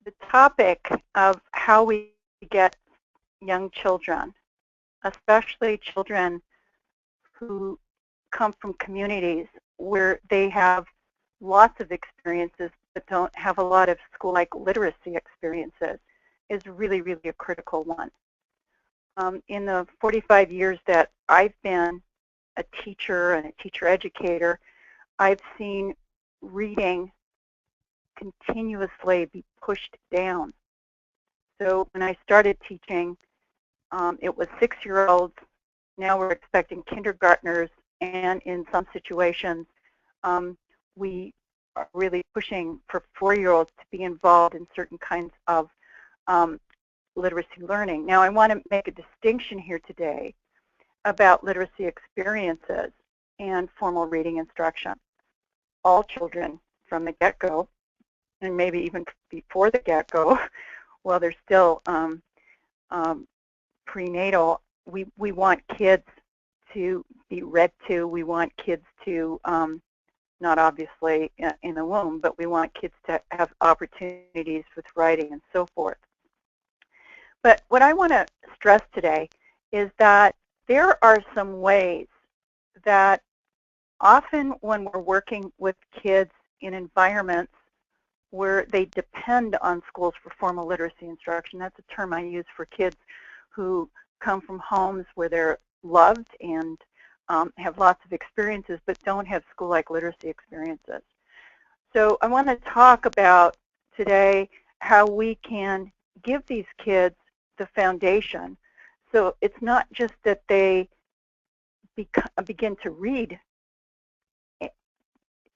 the topic of how we get young children, especially children who come from communities where they have lots of experiences but don't have a lot of school-like literacy experiences, is really, really a critical one. In the 45 years that I've been a teacher and a teacher educator, I've seen reading continuously be pushed down. So when I started teaching, it was 6-year-olds. Now we're expecting kindergartners, and in some situations, we are really pushing for 4-year-olds to be involved in certain kinds of literacy learning. Now I want to make a distinction here today about literacy experiences and formal reading instruction. All children from the get-go, and maybe even before the get-go, while they're still prenatal, we want kids to be read to. We want kids to, not obviously in the womb, but we want kids to have opportunities with writing and so forth. But what I want to stress today is that there are some ways that often when we're working with kids in environments where they depend on schools for formal literacy instruction, that's a term I use for kids who come from homes where they're loved and have lots of experiences but don't have school-like literacy experiences. So I want to talk about today how we can give these kids the foundation. So it's not just that they begin to read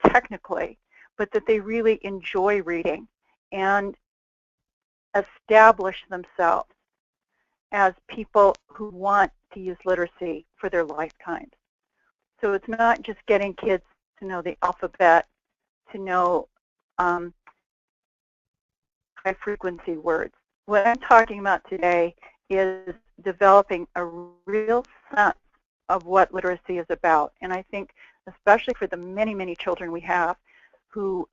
technically, but that they really enjoy reading and establish themselves as people who want to use literacy for their lifetimes. So it's not just getting kids to know the alphabet, to know high-frequency words. What I'm talking about today is developing a real sense of what literacy is about. And I think especially for the many, many children we have who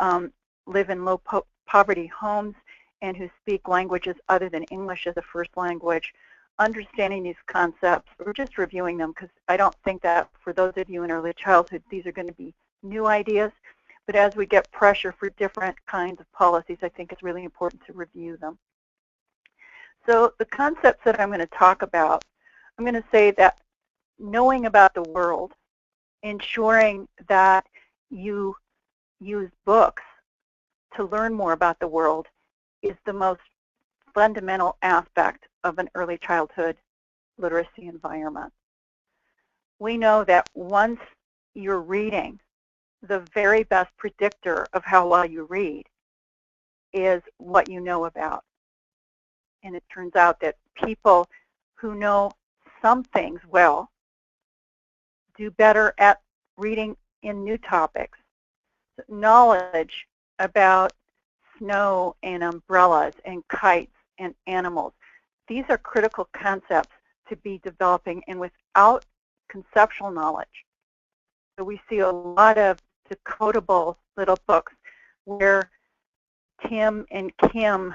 live in low-poverty homes and who speak languages other than English as a first language, understanding these concepts, or just reviewing them, because I don't think that for those of you in early childhood, these are going to be new ideas. But as we get pressure for different kinds of policies, I think it's really important to review them. So the concepts that I'm going to talk about, I'm going to say that knowing about the world, ensuring that you use books to learn more about the world, is the most fundamental aspect of an early childhood literacy environment. We know that once you're reading, the very best predictor of how well you read is what you know about. And it turns out that people who know some things well do better at reading in new topics. Knowledge about snow and umbrellas and kites and animals. These are critical concepts to be developing, and without conceptual knowledge. So we see a lot of decodable little books where Tim and Kim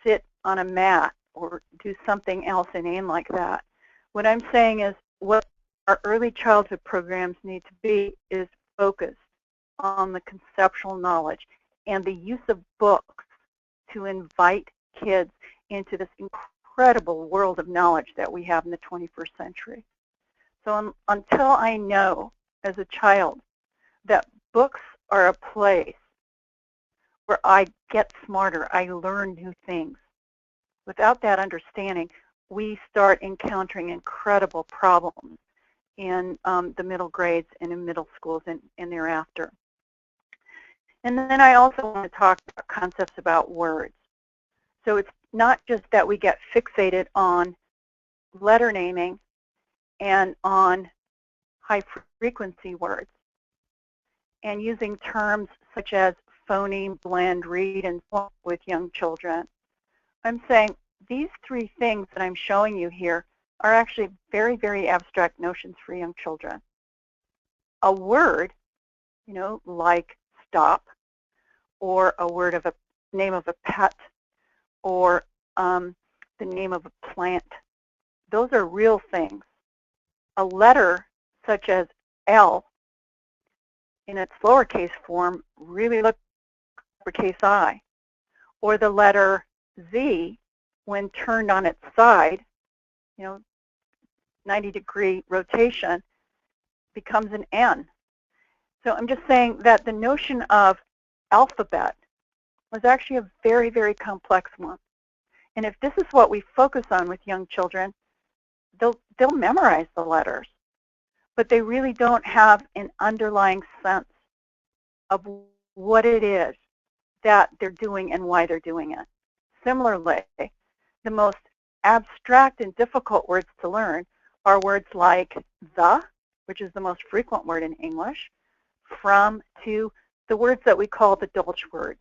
sit on a mat or do something else inane like that. What I'm saying is what our early childhood programs need to be is focused on the conceptual knowledge and the use of books to invite kids into this incredible world of knowledge that we have in the 21st century. So until I know as a child that books are a place where I get smarter, I learn new things, without that understanding, we start encountering incredible problems in the middle grades and in middle schools and thereafter. And then I also want to talk about concepts about words. So it's not just that we get fixated on letter naming and on high-frequency words and using terms such as phoneme, blend, read, and swap with young children. I'm saying these three things that I'm showing you here are actually very, very abstract notions for young children. A word, like stop, or a word of name of a pet or the name of a plant. Those are real things. A letter such as L in its lowercase form really looks like uppercase I, or the letter Z when turned on its side, 90-degree rotation, becomes an N. So I'm just saying that the notion of alphabet was actually a very, very complex one. And if this is what we focus on with young children, they'll memorize the letters, but they really don't have an underlying sense of what it is that they're doing and why they're doing it. Similarly, the most abstract and difficult words to learn are words like the, which is the most frequent word in English, from, to, the words that we call the Dolch words.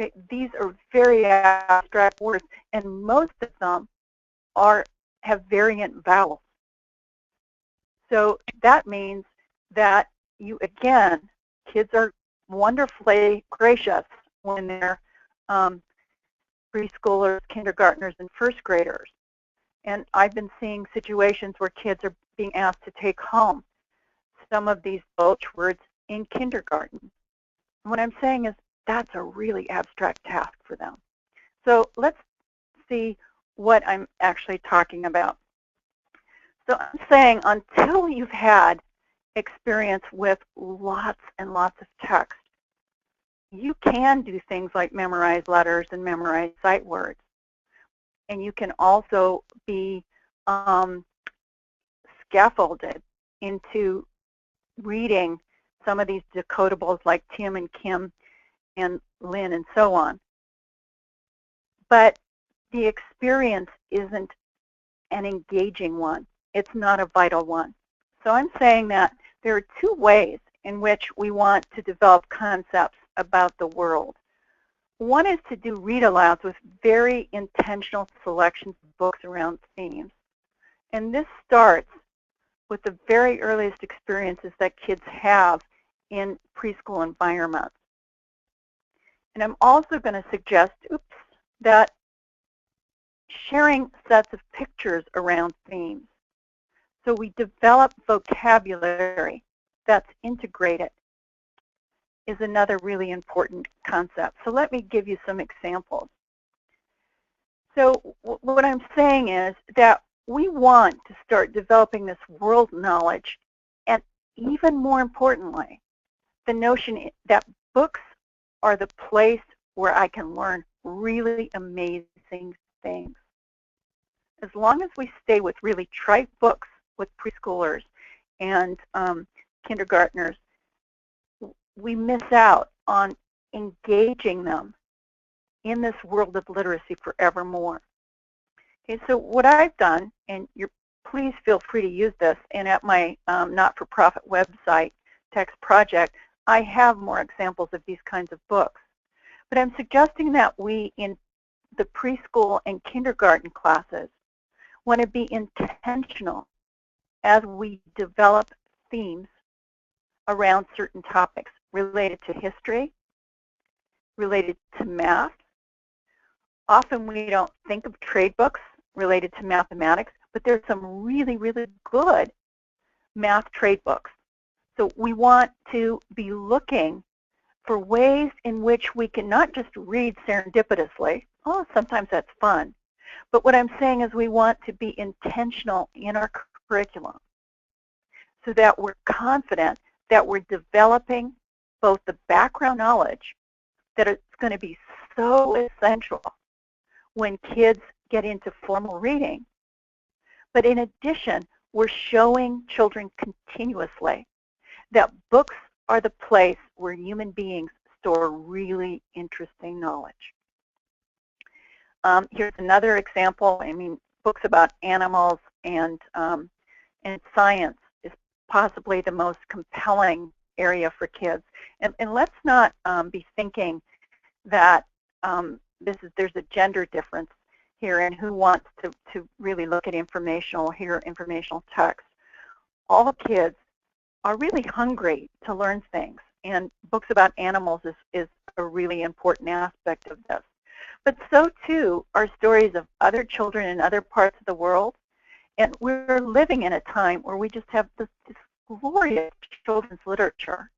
Okay, these are very abstract words, and most of them have variant vowels. So that means that kids are wonderfully gracious when they're preschoolers, kindergartners, and first graders. And I've been seeing situations where kids are being asked to take home some of these Dolch words in kindergarten. And what I'm saying is that's a really abstract task for them. So let's see what I'm actually talking about. So I'm saying until you've had experience with lots and lots of text, you can do things like memorize letters and memorize sight words. And you can also be scaffolded into reading some of these decodables like Tim and Kim and Lynn and so on. But the experience isn't an engaging one. It's not a vital one. So I'm saying that there are two ways in which we want to develop concepts about the world. One is to do read-alouds with very intentional selections of books around themes. And this starts with the very earliest experiences that kids have in preschool environments. And I'm also going to suggest, that sharing sets of pictures around themes. So we develop vocabulary that's integrated is another really important concept. So let me give you some examples. So what I'm saying is that we want to start developing this world knowledge, and even more importantly, the notion that books are the place where I can learn really amazing things. As long as we stay with really trite books with preschoolers and kindergartners, we miss out on engaging them in this world of literacy forevermore. Okay, so what I've done, and please feel free to use this, and at my not-for-profit website, Text Project, I have more examples of these kinds of books. But I'm suggesting that we, in the preschool and kindergarten classes, want to be intentional as we develop themes around certain topics related to history, related to math. Often we don't think of trade books related to mathematics, but there's some really, really good math trade books. So we want to be looking for ways in which we can not just read serendipitously, sometimes that's fun, but what I'm saying is we want to be intentional in our curriculum so that we're confident that we're developing both the background knowledge that it's going to be so essential when kids get into formal reading, but in addition, we're showing children continuously that books are the place where human beings store really interesting knowledge. Here's another example. I mean, books about animals and science is possibly the most compelling area for kids. And let's not be thinking that there's a gender difference here in who wants to really look at informational, hear informational text. All kids are really hungry to learn things, and books about animals is a a really important aspect of this. But so too are stories of other children in other parts of the world. And we're living in a time where we just have this glorious children's literature.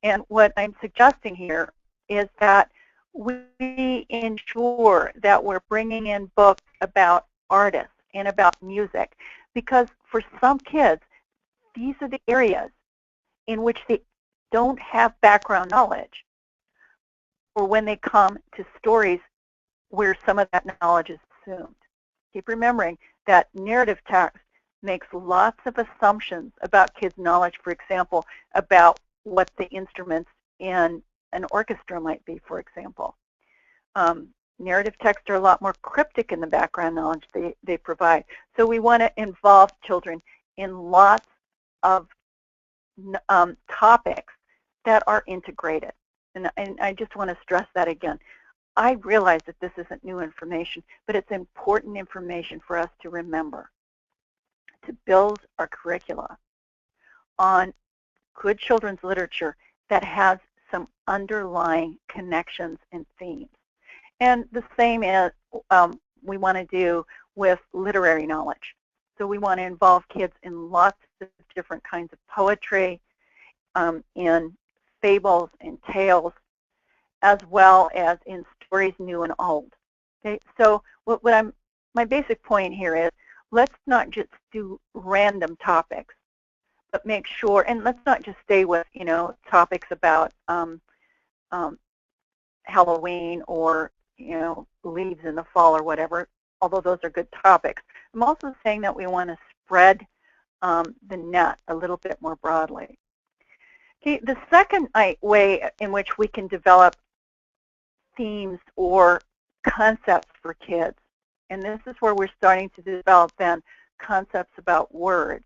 And what I'm suggesting here is that we ensure that we're bringing in books about artists and about music, because for some kids, these are the areas in which they don't have background knowledge, or when they come to stories where some of that knowledge is assumed. Keep remembering that narrative text makes lots of assumptions about kids' knowledge, for example, about what the instruments in an orchestra might be, for example. Narrative texts are a lot more cryptic in the background knowledge they provide. So we want to involve children in lots of topics that are integrated. And I just want to stress that again. I realize that this isn't new information, but it's important information for us to remember, to build our curricula on good children's literature that has some underlying connections and themes. And the same as we want to do with literary knowledge. So we want to involve kids in lots of different kinds of poetry, in fables and tales, as well as in stories new and old. Okay, so my basic point here is, let's not just do random topics, but make sure, and let's not just stay with, topics about Halloween or, leaves in the fall or whatever, although those are good topics. I'm also saying that we want to spread the net a little bit more broadly. Okay, the second way in which we can develop themes or concepts for kids, and this is where we're starting to develop then concepts about words,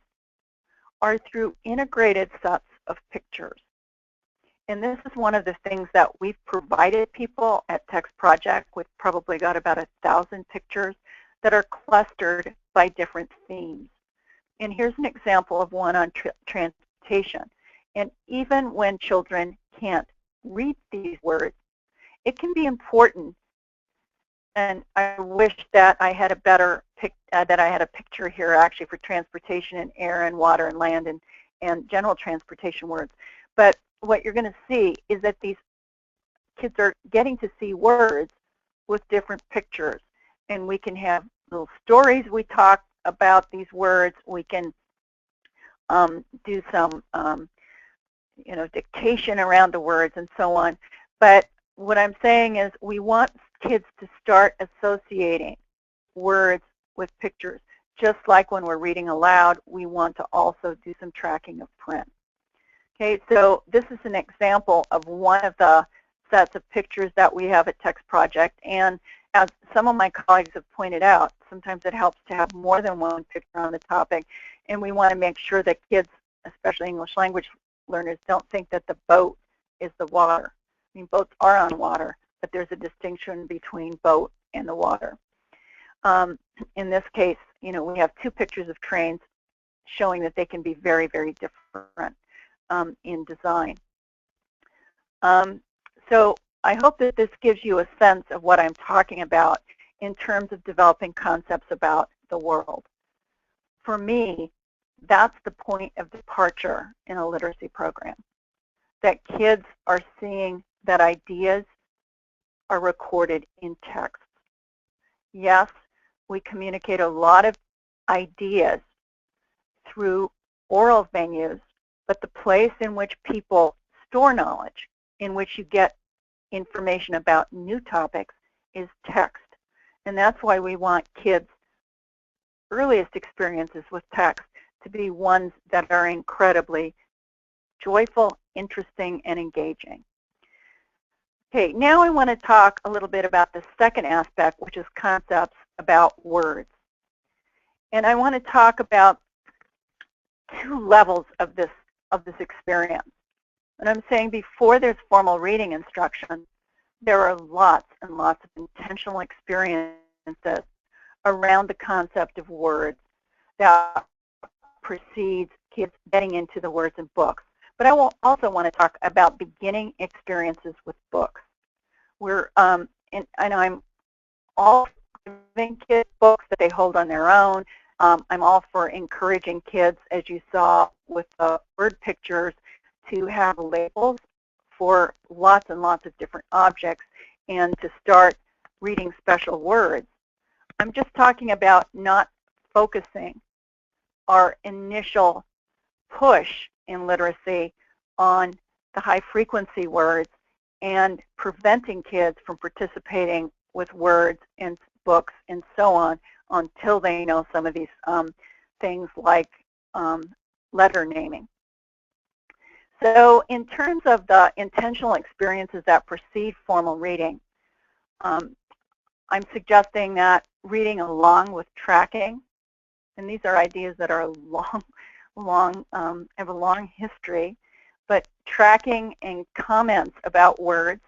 are through integrated sets of pictures. And this is one of the things that we've provided people at Text Project. We've probably got about 1,000 pictures that are clustered by different themes. And here's an example of one on transportation. And even when children can't read these words, it can be important. And I wish that I had a better picture here actually for transportation and air and water and land and general transportation words. But what you're going to see is that these kids are getting to see words with different pictures. And we can have little stories we talk about these words. We can do some dictation around the words and so on. But what I'm saying is we want kids to start associating words with pictures. Just like when we're reading aloud, we want to also do some tracking of print. Okay, so this is an example of one of the sets of pictures that we have at Text Project. And as some of my colleagues have pointed out, sometimes it helps to have more than one picture on the topic. And we want to make sure that kids, especially English language learners, don't think that the boat is the water. I mean, boats are on water, but there's a distinction between boat and the water. In this case, we have two pictures of trains showing that they can be very, very different in design. So I hope that this gives you a sense of what I'm talking about in terms of developing concepts about the world. For me, that's the point of departure in a literacy program, that kids are seeing that ideas are recorded in text. Yes, we communicate a lot of ideas through oral venues, but the place in which people store knowledge, in which you get information about new topics, is text. And that's why we want kids' earliest experiences with text to be ones that are incredibly joyful, interesting, and engaging. Okay, now I want to talk a little bit about the second aspect, which is concepts about words. And I want to talk about two levels of this experience. And I'm saying before there's formal reading instruction, there are lots and lots of intentional experiences around the concept of words that precedes kids getting into the words in books. But I will also want to talk about beginning experiences with books. and I'm all for giving kids books that they hold on their own. I'm all for encouraging kids, as you saw with the word pictures, to have labels for lots and lots of different objects and to start reading special words. I'm just talking about not focusing our initial push in literacy on the high-frequency words and preventing kids from participating with words and books and so on until they know some of these things like letter naming. So in terms of the intentional experiences that precede formal reading, I'm suggesting that reading along with tracking, and these are ideas that are have a long history, but tracking and comments about words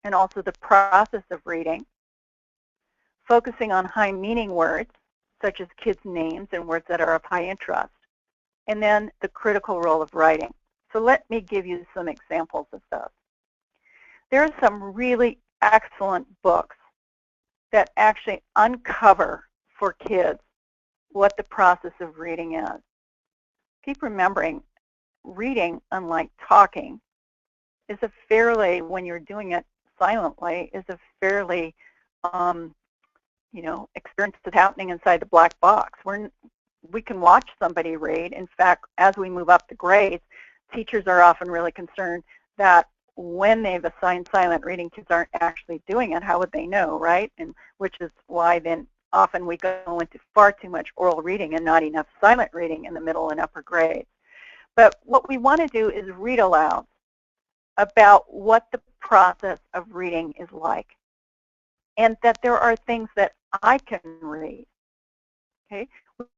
and also the process of reading, focusing on high meaning words such as kids' names and words that are of high interest, and then the critical role of writing. So let me give you some examples of those. There are some really excellent books that actually uncover for kids what the process of reading is. Keep remembering, reading, unlike talking, is a fairly, when you're doing it silently, is a fairly, experience that's happening inside the black box. We can watch somebody read. In fact, as we move up the grades, teachers are often really concerned that when they've assigned silent reading, kids aren't actually doing it. How would they know, right? And which is why then often we go into far too much oral reading and not enough silent reading in the middle and upper grades. But what we want to do is read aloud about what the process of reading is like, and that there are things that I can read. Okay,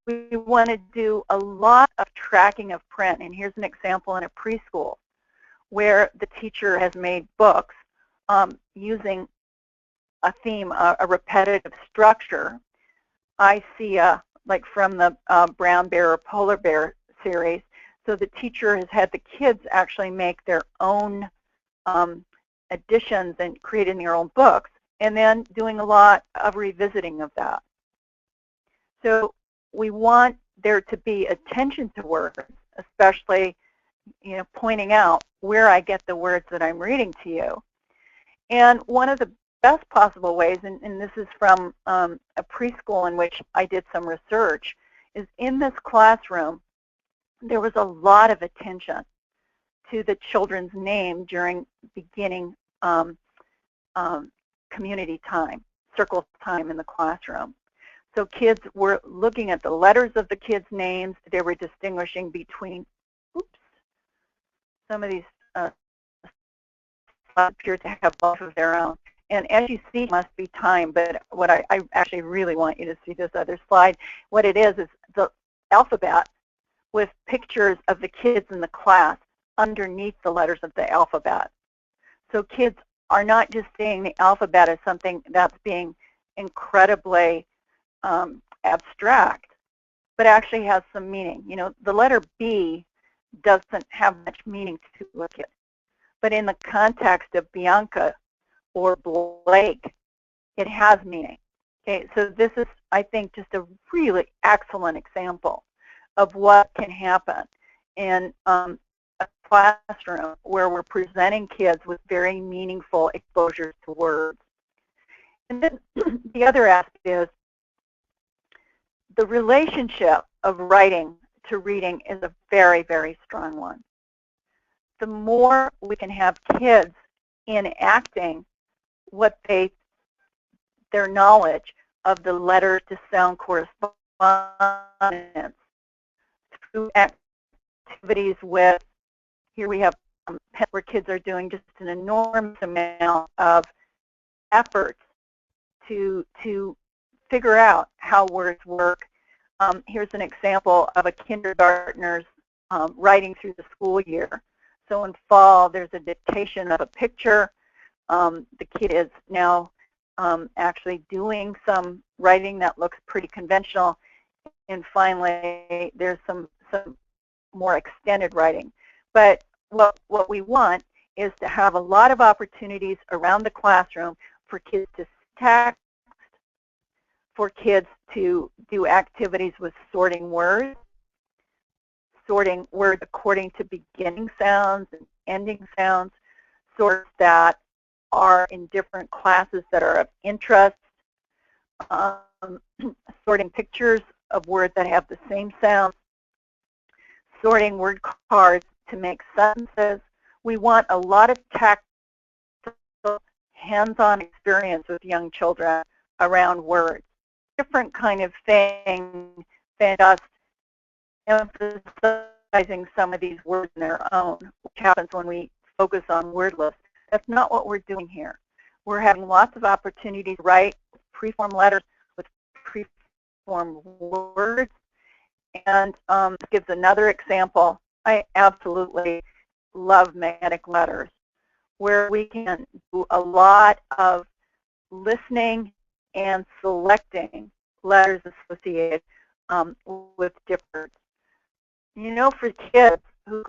we want to do a lot of tracking of print, and here's an example in a preschool where the teacher has made books using a theme, a repetitive structure. I see, like from the Brown Bear or Polar Bear series, so the teacher has had the kids actually make their own additions and creating their own books, and then doing a lot of revisiting of that. So we want there to be attention to words, especially pointing out where I get the words that I'm reading to you. And one of the best possible ways, and this is from a preschool in which I did some research, is in this classroom there was a lot of attention to the children's name during beginning community time, circle time in the classroom. So kids were looking at the letters of the kids' names. They were distinguishing between, some of these appear to have both of their own. And as you see, it must be time, but what I actually really want you to see this other slide. What it is the alphabet with pictures of the kids in the class underneath the letters of the alphabet. So kids are not just seeing the alphabet as something that's being incredibly abstract, but actually has some meaning. The letter B doesn't have much meaning to a kid, but in the context of Bianca or Blake, it has meaning. Okay, so this is, I think, just a really excellent example of what can happen in a classroom where we're presenting kids with very meaningful exposures to words. And then the other aspect is the relationship of writing to reading is a very, very strong one. The more we can have kids enacting what their knowledge of the letter to sound correspondence through activities with, here we have where kids are doing just an enormous amount of effort to figure out how words work. Here's an example of a kindergartner's writing through the school year. So in fall, there's a dictation of a picture. The kid is now actually doing some writing that looks pretty conventional. And finally, there's some more extended writing. But what we want is to have a lot of opportunities around the classroom for kids to text, for kids to do activities with sorting words according to beginning sounds and ending sounds, sorts that are in different classes that are of interest, sorting pictures of words that have the same sound, sorting word cards to make sentences. We want a lot of tactile, hands-on experience with young children around words. Different kind of thing than just emphasizing some of these words on their own, which happens when we focus on word lists. That's not what we're doing here. We're having lots of opportunities to write preform letters with preform words. And this gives another example. I absolutely love magnetic letters, where we can do a lot of listening and selecting letters associated with different. You know, for kids who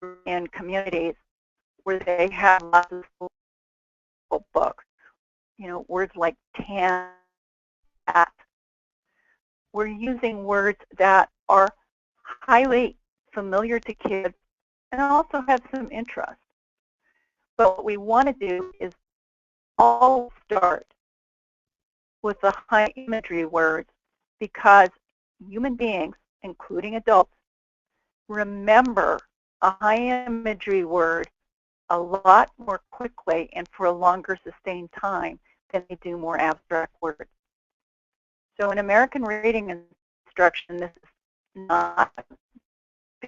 are in communities where they have lots of school books, you know, words like tan, at, we're using words that are highly familiar to kids and also have some interest. But what we want to do is all start with the high imagery words, because human beings, including adults, remember a high imagery word a lot more quickly and for a longer sustained time than they do more abstract words. So in American reading instruction, this has not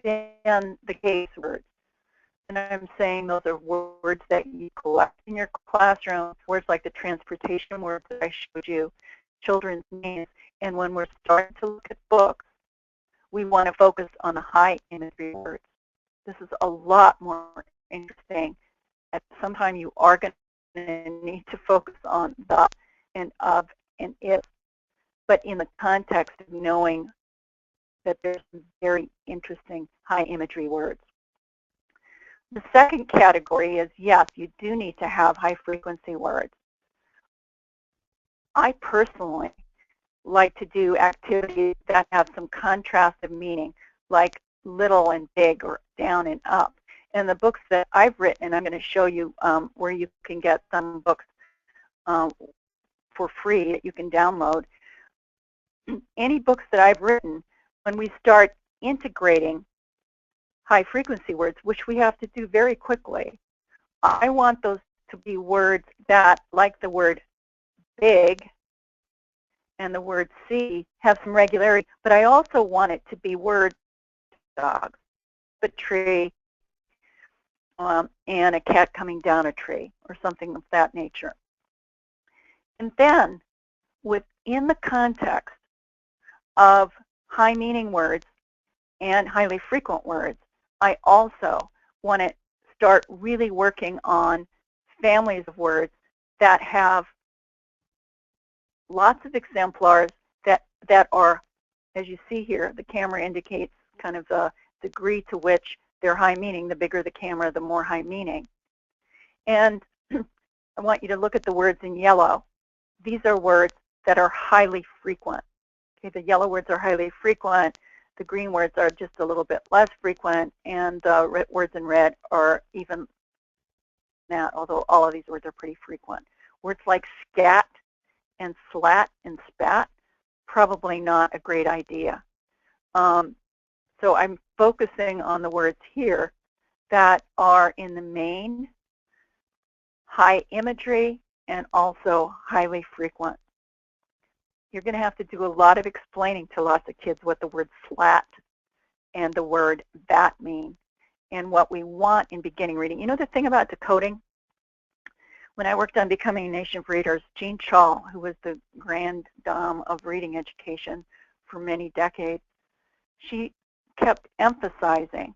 been the case words. And I'm saying those are words that you collect in your classroom, words like the transportation words that I showed you, children's names. And when we're starting to look at books, we want to focus on the high imagery words. This is a lot more interesting. At some time you are going to need to focus on the and of and is, but in the context of knowing that there's some very interesting high imagery words. The second category is, yes, you do need to have high frequency words. I personally like to do activities that have some contrast of meaning, like little and big or down and up. And the books that I've written, and I'm going to show you where you can get some books for free that you can download. Any books that I've written, when we start integrating high frequency words, which we have to do very quickly, I want those to be words that, like the word big and the word see, have some regularity, but I also want it to be words dog, a tree, and a cat coming down a tree, or something of that nature. And then, within the context of high meaning words and highly frequent words, I also want to start really working on families of words that have lots of exemplars that are, as you see here, the camera indicates kind of the degree to which they're high meaning. The bigger the camera, the more high meaning. And I want you to look at the words in yellow. These are words that are highly frequent. Okay, the yellow words are highly frequent. The green words are just a little bit less frequent, and the words in red are even that, although all of these words are pretty frequent. Words like scat and slat and spat, probably not a great idea. So I'm focusing on the words here that are in the main, high imagery, and also highly frequent. You're going to have to do a lot of explaining to lots of kids what the word slat and the word that mean, and what we want in beginning reading. You know the thing about decoding? When I worked on Becoming a Nation of Readers, Jean Chall, who was the grand dame of reading education for many decades, she kept emphasizing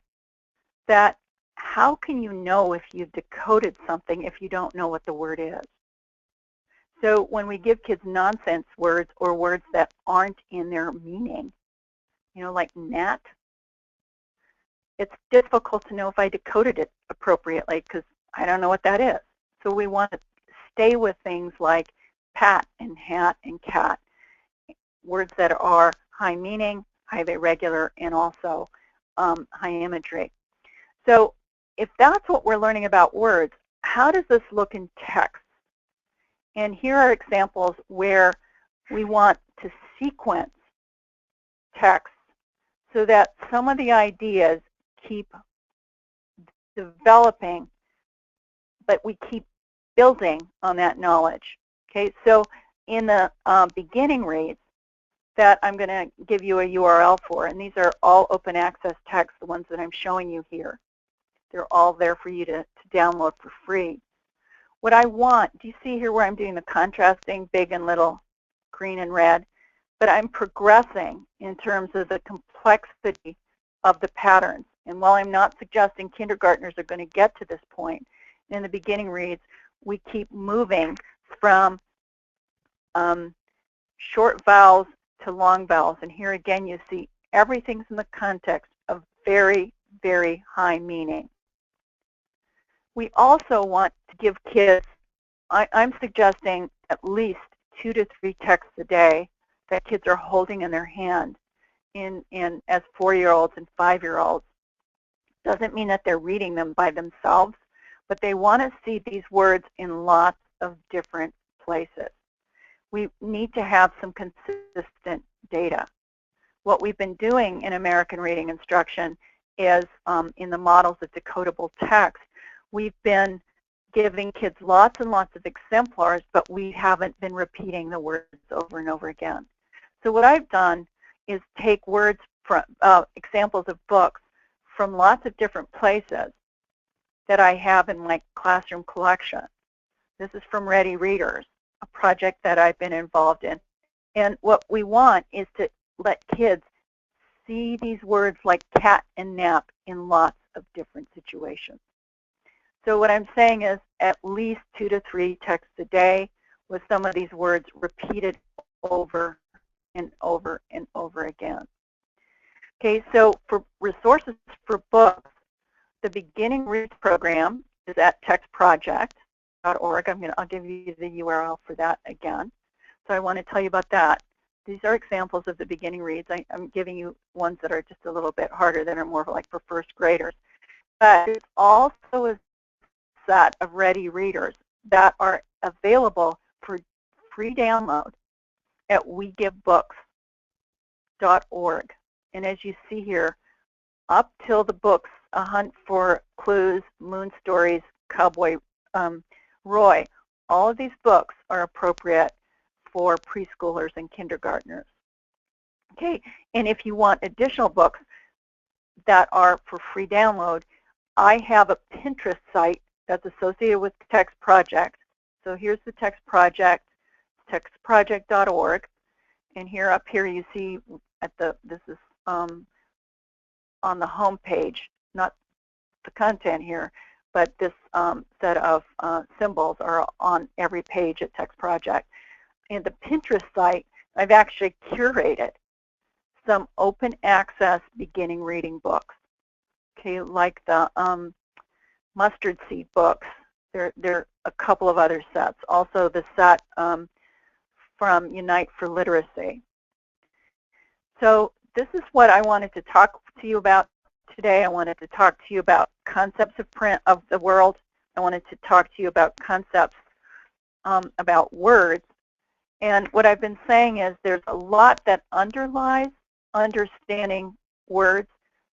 that how can you know if you've decoded something if you don't know what the word is? So when we give kids nonsense words or words that aren't in their meaning, you know, like gnat, it's difficult to know if I decoded it appropriately because I don't know what that is. So we want to stay with things like pat and hat and cat, words that are high meaning, highly regular, and also high imagery. So if that's what we're learning about words, how does this look in text? And here are examples where we want to sequence text so that some of the ideas keep developing, but we keep building on that knowledge. Okay, so in the beginning reads that I'm going to give you a URL for, and these are all open access texts, the ones that I'm showing you here. They're all there for you to download for free. What I want, do you see here where I'm doing the contrasting, big and little, green and red? But I'm progressing in terms of the complexity of the patterns. And while I'm not suggesting kindergartners are going to get to this point, in the beginning reads, we keep moving from short vowels to long vowels. And here again you see everything's in the context of very, very high meaning. We also want to give kids, I'm suggesting at least 2 to 3 texts a day that kids are holding in their hand as 4-year-olds and 5-year-olds. Doesn't mean that they're reading them by themselves, but they want to see these words in lots of different places. We need to have some consistent data. What we've been doing in American Reading Instruction is in the models of decodable text, we've been giving kids lots and lots of exemplars, but we haven't been repeating the words over and over again. So what I've done is take words from examples of books from lots of different places that I have in my classroom collection. This is from Ready Readers, a project that I've been involved in. And what we want is to let kids see these words like cat and nap in lots of different situations. So what I'm saying is at least 2 to 3 texts a day with some of these words repeated over and over and over again. Okay, so for resources for books, the Beginning Reads program is at textproject.org. I'll give you the URL for that again. So I want to tell you about that. These are examples of the beginning reads. I'm giving you ones that are just a little bit harder, that are more like for first graders. But there's also a set of Ready Readers that are available for free download at wegivebooks.org. And as you see here, up till the books A Hunt for Clues, Moon Stories, Cowboy Roy, all of these books are appropriate for preschoolers and kindergartners. Okay, and if you want additional books that are for free download, I have a Pinterest site that's associated with Text Project. So here's the Text Project, textproject.org, and here up here you see at this is on the home page, not the content here, but this set of symbols are on every page at Text Project. In the Pinterest site, I've actually curated some open access beginning reading books, okay, like the mustard seed books. There are a couple of other sets. Also the set from Unite for Literacy. So this is what I wanted to talk to you about today. I wanted to talk to you about concepts of print of the world. I wanted to talk to you about concepts about words. And what I've been saying is there's a lot that underlies understanding words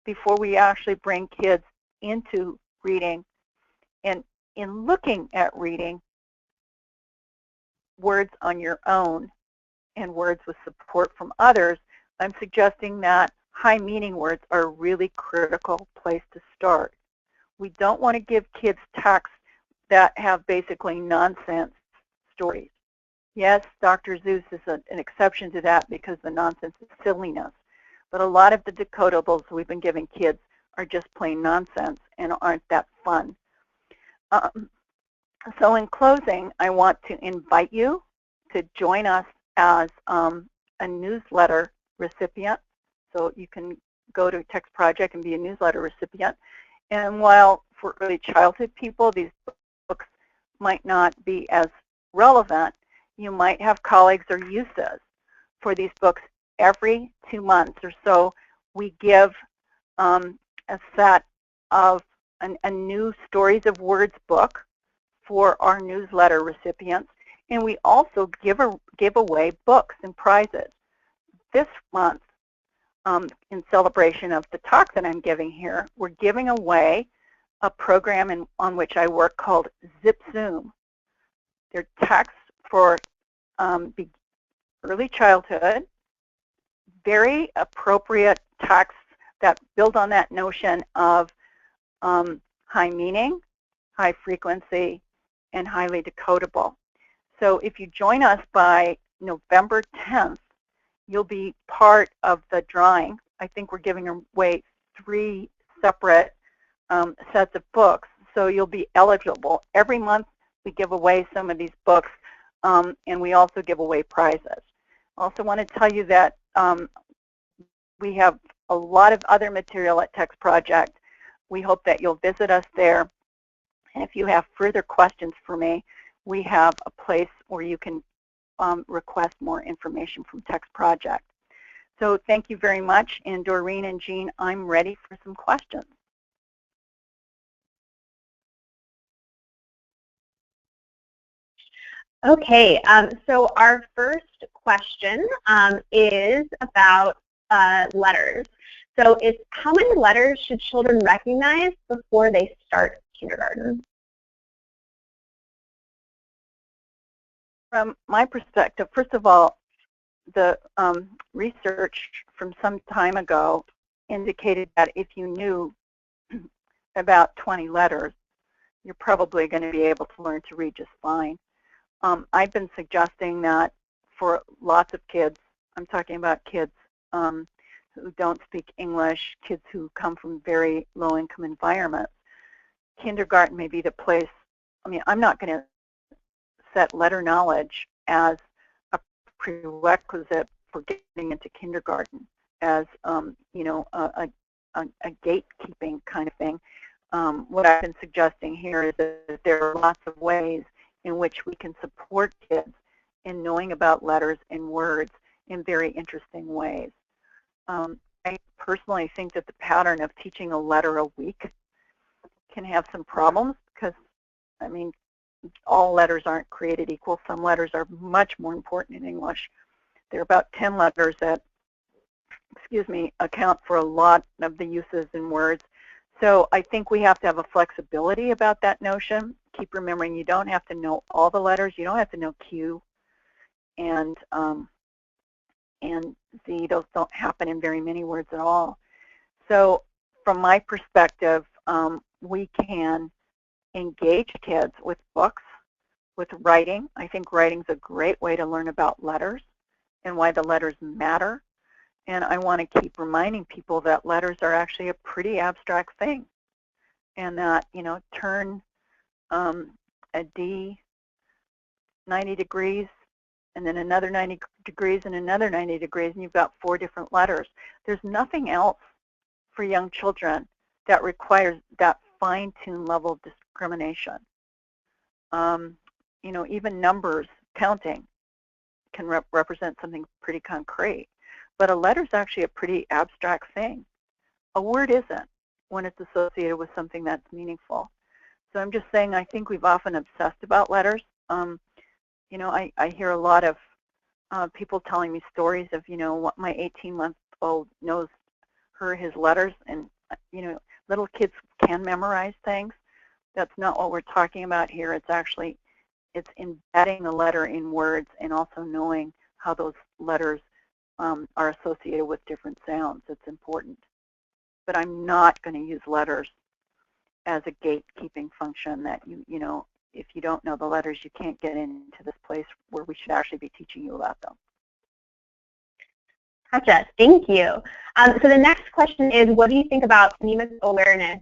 before we actually bring kids into reading. And in looking at reading words on your own and words with support from others, I'm suggesting that high meaning words are a really critical place to start. We don't want to give kids texts that have basically nonsense stories. Yes, Dr. Seuss is an exception to that because the nonsense is silliness. But a lot of the decodables we've been giving kids are just plain nonsense and aren't that fun. So in closing, I want to invite you to join us as a newsletter recipient. So you can go to Text Project and be a newsletter recipient. And while for early childhood people, these books might not be as relevant. You might have colleagues or uses for these books. Every 2 months or so, we give a set of a new Stories of Words book for our newsletter recipients, and we also give away books and prizes. This month, in celebration of the talk that I'm giving here, we're giving away a program on which I work called Zip Zoom. They're texts for early childhood, very appropriate texts that build on that notion of high meaning, high frequency, and highly decodable. So if you join us by November 10th, you'll be part of the drawing. I think we're giving away 3 separate sets of books, so you'll be eligible. Every month we give away some of these books, and we also give away prizes. I also want to tell you that we have a lot of other material at Text Project. We hope that you'll visit us there. And if you have further questions for me, we have a place where you can request more information from Text Project. So thank you very much. And Doreen and Jean, I'm ready for some questions. Okay, so our first question is about letters. So it's how many letters should children recognize before they start kindergarten? From my perspective, first of all, the research from some time ago indicated that if you knew about 20 letters, you're probably going to be able to learn to read just fine. I've been suggesting that for lots of kids, I'm talking about kids who don't speak English, kids who come from very low-income environments, kindergarten may be the place. I mean, I'm not going to set letter knowledge as a prerequisite for getting into kindergarten as, you know, a gatekeeping kind of thing. What I've been suggesting here is that there are lots of ways in which we can support kids in knowing about letters and words in very interesting ways. I personally think that the pattern of teaching a letter a week can have some problems because, I mean, all letters aren't created equal. Some letters are much more important in English. There are about 10 letters that, excuse me, account for a lot of the uses in words. So I think we have to have a flexibility about that notion. Keep remembering you don't have to know all the letters. You don't have to know Q and Z. Those don't happen in very many words at all. So from my perspective, we can engage kids with books, with writing. I think writing's a great way to learn about letters and why the letters matter. And I want to keep reminding people that letters are actually a pretty abstract thing, and that, you know, turn a D 90 degrees and then another 90 degrees and another 90 degrees, and you've got 4 different letters. There's nothing else for young children that requires that fine-tuned level of discrimination. You know, even numbers, counting, can represent something pretty concrete. But a letter is actually a pretty abstract thing. A word isn't when it's associated with something that's meaningful. So I'm just saying I think we've often obsessed about letters. You know, I hear a lot of people telling me stories of, you know, what my 18-month-old knows his letters, and, you know, little kids can memorize things. That's not what we're talking about here. It's actually, it's embedding the letter in words and also knowing how those letters are associated with different sounds. It's important. But I'm not going to use letters as a gatekeeping function that, you know, if you don't know the letters, you can't get into this place where we should actually be teaching you about them. Gotcha. Thank you. So the next question is, what do you think about phonemic awareness?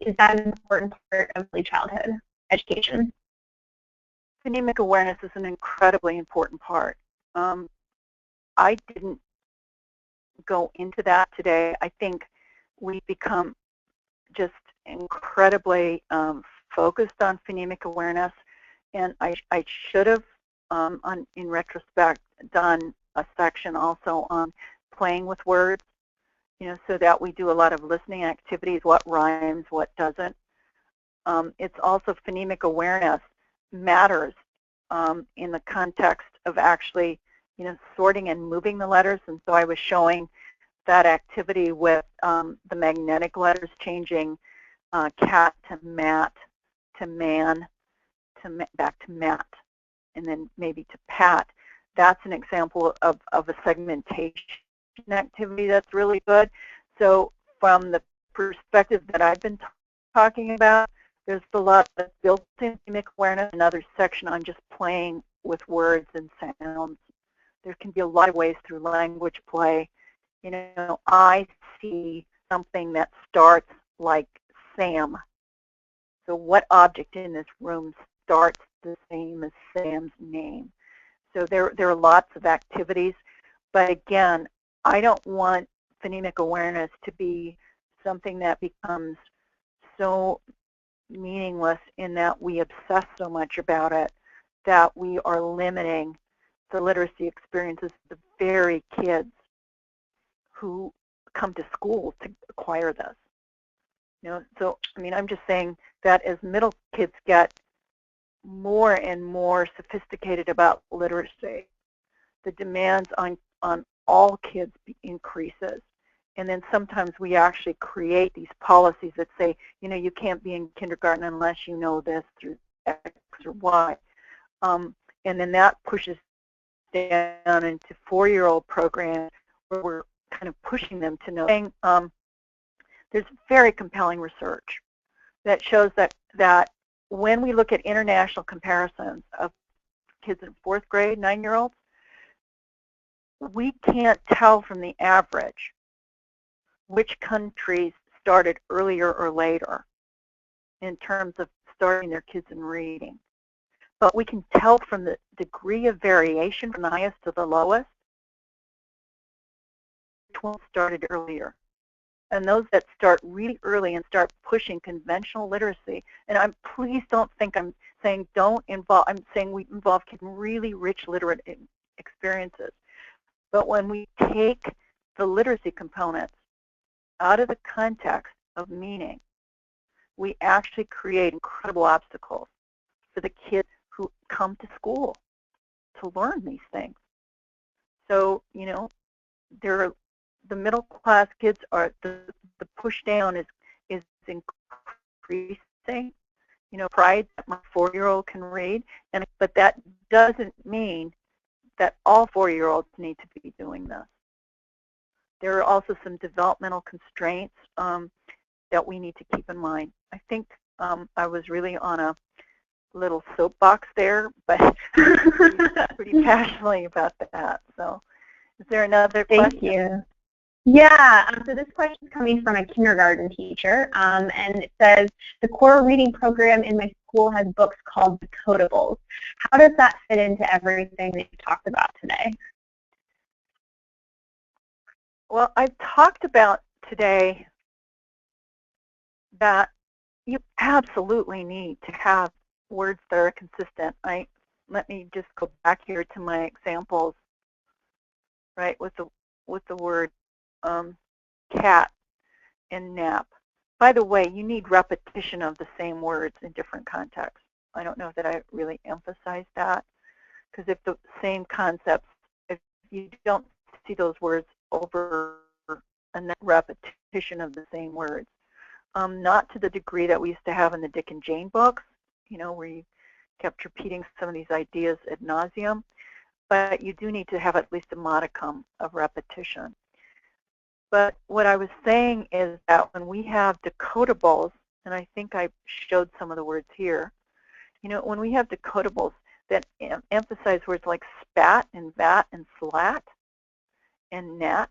Is that an important part of early childhood education? Phonemic awareness is an incredibly important part. I didn't go into that today. I think we become just incredibly focused on phonemic awareness, and I should have, in retrospect, done a section also on playing with words, so that we do a lot of listening activities, what rhymes, what doesn't. It's also phonemic awareness matters in the context of actually, sorting and moving the letters, and so I was showing that activity with the magnetic letters changing cat to mat to man to back to mat and then maybe to pat. That's an example of a segmentation activity that's really good. So from the perspective that I've been talking about, there's a lot of built-in phonemic awareness, another section on just playing with words and sounds. There can be a lot of ways through language play. I see something that starts like Sam. So what object in this room starts the same as Sam's name? So there are lots of activities, but again, I don't want phonemic awareness to be something that becomes so meaningless in that we obsess so much about it that we are limiting the literacy experiences of the very kids who come to school to acquire this. So I'm just saying that as middle kids get more and more sophisticated about literacy, the demands on all kids increases. And then sometimes we actually create these policies that say, you can't be in kindergarten unless you know this through X or Y. And then that pushes down into 4-year-old programs where we're kind of pushing them to know. There's very compelling research that shows that when we look at international comparisons of kids in 4th grade, 9-year-olds, we can't tell from the average which countries started earlier or later in terms of starting their kids in reading. But we can tell from the degree of variation from the highest to the lowest which ones started earlier. And those that start really early and start pushing conventional literacy, and please don't think I'm saying don't involve, I'm saying we involve kids in really rich literate experiences. But when we take the literacy components out of the context of meaning, we actually create incredible obstacles for the kids who come to school to learn these things. So, the middle class kids are, the push down is increasing. Pride that my 4-year-old can read, but that doesn't mean that all 4-year-olds need to be doing this. There are also some developmental constraints that we need to keep in mind. I think I was really on a little soapbox there, but pretty passionately about that. So is there another question? Thank you. Yeah, so this question is coming from a kindergarten teacher, and it says, the core reading program in my school has books called Decodables. How does that fit into everything that you talked about today? Well, I've talked about today that you absolutely need to have words that are consistent. Let me just go back here to my examples, right, with the word cat and nap. By the way, you need repetition of the same words in different contexts. I don't know that I really emphasize that, because if the same concepts, if you don't see those words over a repetition of the same words, not to the degree that we used to have in the Dick and Jane books, where you kept repeating some of these ideas ad nauseum, but you do need to have at least a modicum of repetition. But what I was saying is that when we have decodables, and I think I showed some of the words here, when we have decodables that emphasize words like spat and vat and slat and net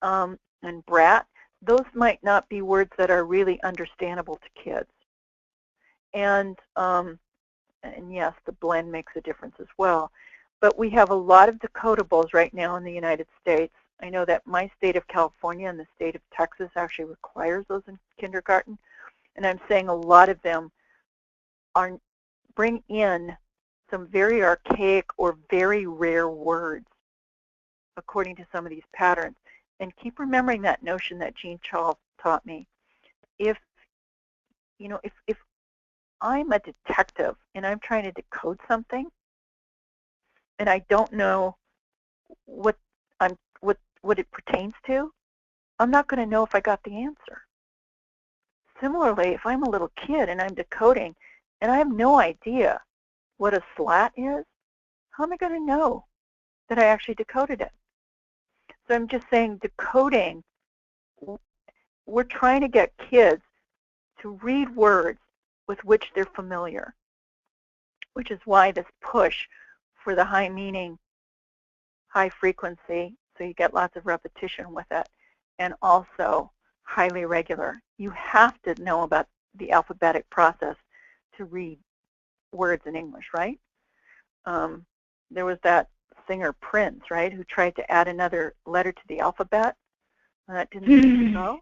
and brat, those might not be words that are really understandable to kids. And yes, the blend makes a difference as well. But we have a lot of decodables right now in the United States I know that my state of California and the state of Texas actually requires those in kindergarten, and I'm saying a lot of them bring in some very archaic or very rare words according to some of these patterns. And keep remembering that notion that Jean Charles taught me. If I'm a detective and I'm trying to decode something and I don't know what it pertains to, I'm not going to know if I got the answer. Similarly, if I'm a little kid and I'm decoding and I have no idea what a slat is, how am I going to know that I actually decoded it? So I'm just saying, decoding, we're trying to get kids to read words with which they're familiar, which is why this push for the high meaning, high frequency, so you get lots of repetition with it, and also highly regular. You have to know about the alphabetic process to read words in English, right? There was that singer Prince, right, who tried to add another letter to the alphabet, and that didn't go.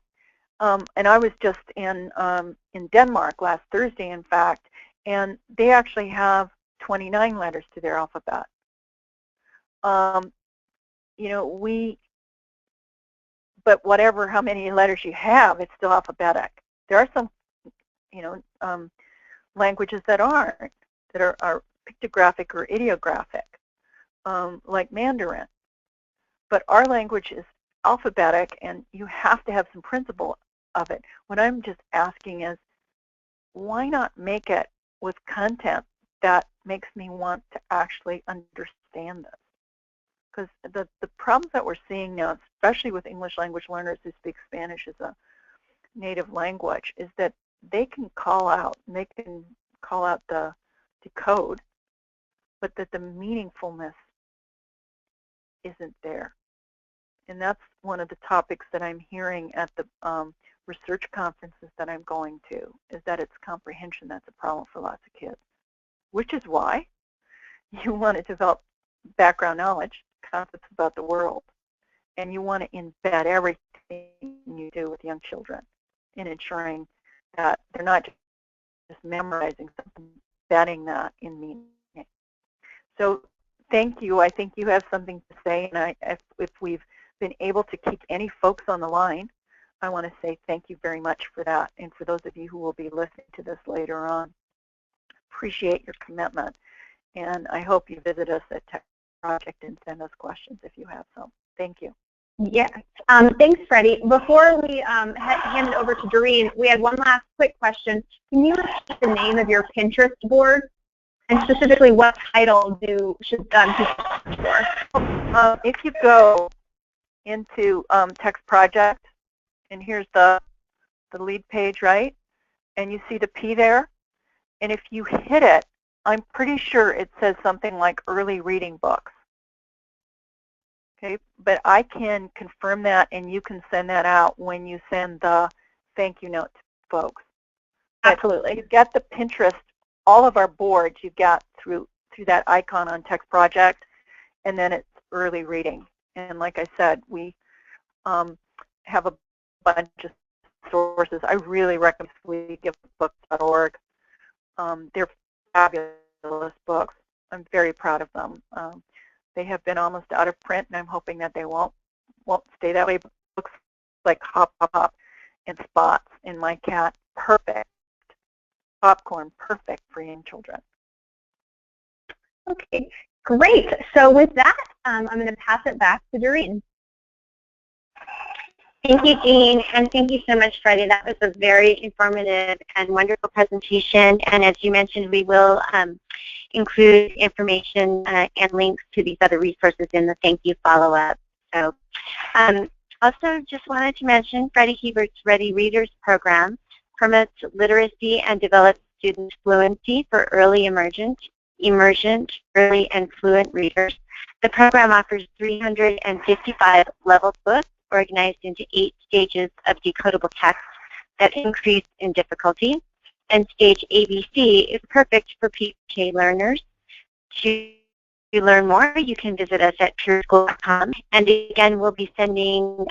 And I was just in Denmark last Thursday, in fact, and they actually have 29 letters to their alphabet. But whatever, how many letters you have, it's still alphabetic. There are some, languages that aren't, that are pictographic or ideographic, like Mandarin. But our language is alphabetic, and you have to have some principle of it. What I'm just asking is, why not make it with content that makes me want to actually understand this? Because the problems that we're seeing now, especially with English language learners who speak Spanish as a native language, is that they can call out the decode, but that the meaningfulness isn't there. And that's one of the topics that I'm hearing at the research conferences that I'm going to, is that it's comprehension that's a problem for lots of kids, which is why you want to develop background knowledge, concepts about the world, and you want to embed everything you do with young children in ensuring that they're not just memorizing something, embedding that in meaning. So thank you. I think you have something to say, and if we've been able to keep any folks on the line, I want to say thank you very much for that. And for those of you who will be listening to this later on, appreciate your commitment. And I hope you visit us at Tech Project and send us questions if you have some. Thank you. Yes. Thanks, Freddie. Before we hand it over to Doreen, we had one last quick question. Can you repeat the name of your Pinterest board? And specifically, what title should people search for? If you go into Text Project, and here's the lead page, right? And you see the P there. And if you hit it, I'm pretty sure it says something like early reading books. Okay, but I can confirm that, and you can send that out when you send the thank you note to folks. Absolutely. You get the Pinterest, all of our boards you got through that icon on Text Project, and then it's early reading. And like I said, we have a bunch of sources. I really recommend wegiveBooks.org. They're fabulous books. I'm very proud of them. They have been almost out of print, and I'm hoping that they won't stay that way. But books like Hop, Hop, Hop and Spots and My Cat, perfect. Popcorn, perfect for young children. Okay, great. So with that, I'm going to pass it back to Doreen. Thank you, Jean, and thank you so much, Freddie. That was a very informative and wonderful presentation. And as you mentioned, we will include information and links to these other resources in the thank you follow-up. So, also just wanted to mention Freddie Hubert's Ready Readers program promotes literacy and develops student fluency for early emergent, early and fluent readers. The program offers 355 level books organized into 8 stages of decodable text that increase in difficulty. And stage ABC is perfect for PK learners to learn more, you can visit us at pureschool.com. And again, we'll be sending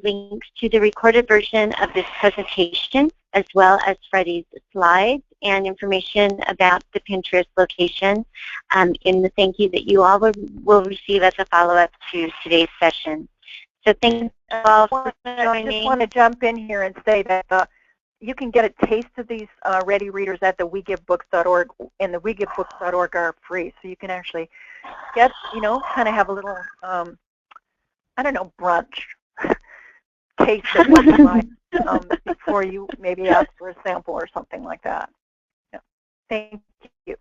links to the recorded version of this presentation, as well as Freddie's slides and information about the Pinterest location in the thank you that you all will receive as a follow-up to today's session. So thank you all for joining. I just want to jump in here and say that you can get a taste of these ready readers at the WeGiveBooks.org, and the WeGiveBooks.org are free, so you can actually get, kind of have a little, I don't know, brunch taste of what you like before you maybe ask for a sample or something like that. Yeah. Thank you.